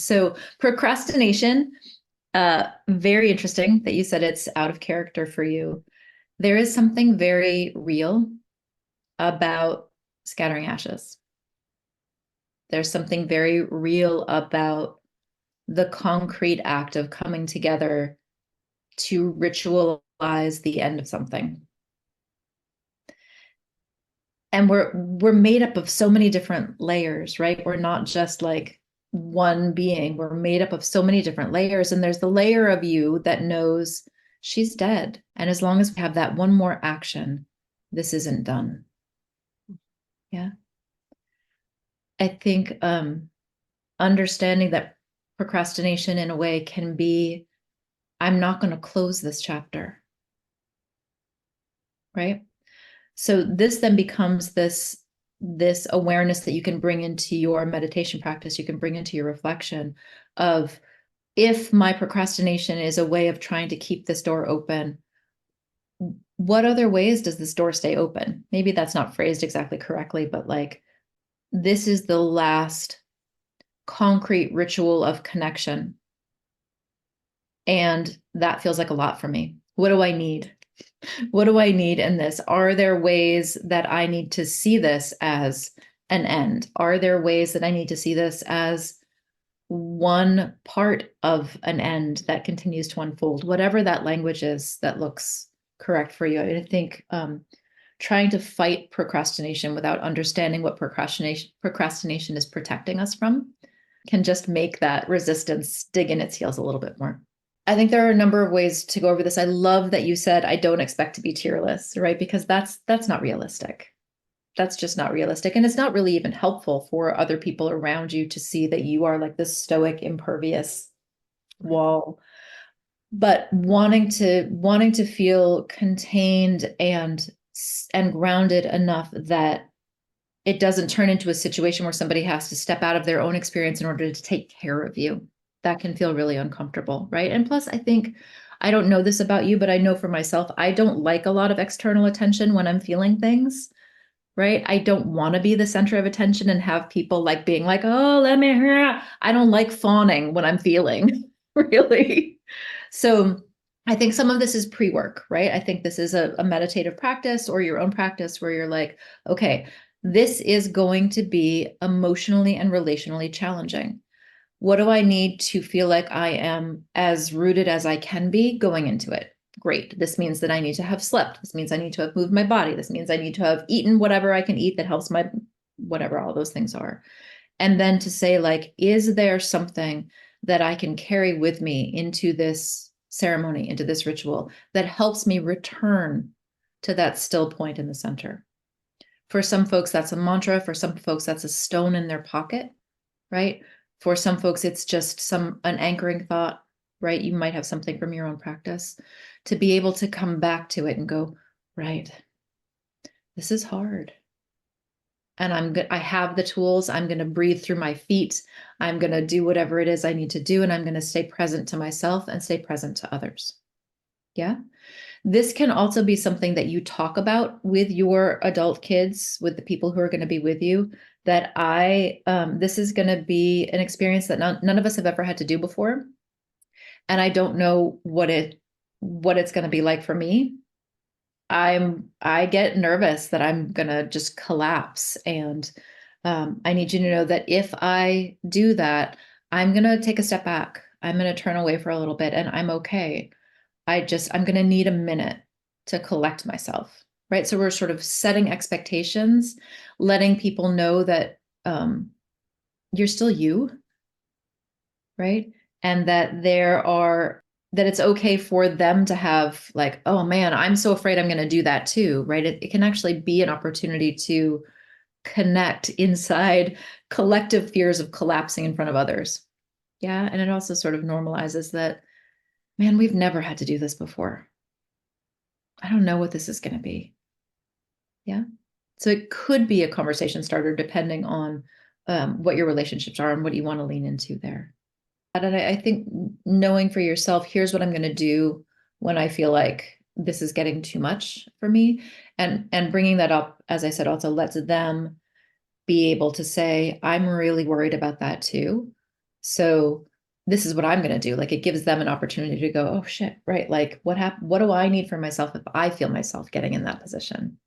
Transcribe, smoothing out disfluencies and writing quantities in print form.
So procrastination, very interesting that you said it's out of character for you. There is something very real about scattering ashes. There's something very real about the concrete act of coming together to ritualize the end of something. And we're made up of so many different layers, right? We're not just like one being. We're made up of so many different layers. And there's the layer of you that knows she's dead. And as long as we have that one more action, this isn't done. Yeah. I think understanding that procrastination in a way can be, I'm not going to close this chapter. Right. So this then becomes this awareness that you can bring into your meditation practice, you can bring into your reflection of, if my procrastination is a way of trying to keep this door open, what other ways does this door stay open? Maybe that's not phrased exactly correctly, but like, this is the last concrete ritual of connection. And that feels like a lot for me. What do I need? What do I need in this? Are there ways that I need to see this as an end? Are there ways that I need to see this as one part of an end that continues to unfold? Whatever that language is that looks correct for you. I think trying to fight procrastination without understanding what procrastination is protecting us from can just make that resistance dig in its heels a little bit more. I think there are a number of ways to go over this. I love that you said, I don't expect to be tearless, right? Because that's not realistic. That's just not realistic. And it's not really even helpful for other people around you to see that you are like this stoic, impervious wall. But wanting to feel contained and grounded enough that it doesn't turn into a situation where somebody has to step out of their own experience in order to take care of you. That can feel really uncomfortable, right? And plus, I think, I don't know this about you, but I know for myself, I don't like a lot of external attention when I'm feeling things, right? I don't want to be the center of attention and have people like being like, oh, let me hear. I don't like fawning when I'm feeling, really. So I think some of this is pre-work, right? I think this is a meditative practice or your own practice where you're like, okay, this is going to be emotionally and relationally challenging. What do I need to feel like I am as rooted as I can be going into it? Great. This means that I need to have slept. This means I need to have moved my body. This means I need to have eaten whatever I can eat that helps my, whatever all those things are. And then to say, like, is there something that I can carry with me into this ceremony, into this ritual that helps me return to that still point in the center? For some folks, that's a mantra. For some folks, that's a stone in their pocket, right? For some folks, it's just an anchoring thought, right? You might have something from your own practice to be able to come back to it and go, right, this is hard. And I have the tools. I'm going to breathe through my feet. I'm going to do whatever it is I need to do. And I'm going to stay present to myself and stay present to others. Yeah. This can also be something that you talk about with your adult kids, with the people who are going to be with you, that this is going to be an experience that none of us have ever had to do before. And I don't know what it's going to be like for me. I get nervous that I'm going to just collapse. And I need you to know that if I do that, I'm going to take a step back. I'm going to turn away for a little bit and I'm okay. I'm going to need a minute to collect myself, right? So we're sort of setting expectations, letting people know that you're still you, right? And that that it's okay for them to have like, oh man, I'm so afraid I'm going to do that too, right? It can actually be an opportunity to connect inside collective fears of collapsing in front of others. Yeah. And it also sort of normalizes that, man, we've never had to do this before. I don't know what this is going to be. Yeah. So it could be a conversation starter depending on what your relationships are and what you want to lean into there. And I think knowing for yourself, here's what I'm going to do when I feel like this is getting too much for me. And bringing that up, as I said, also lets them be able to say, I'm really worried about that too. So this is what I'm going to do. Like it gives them an opportunity to go, oh shit, right. Like what do I need for myself if I feel myself getting in that position?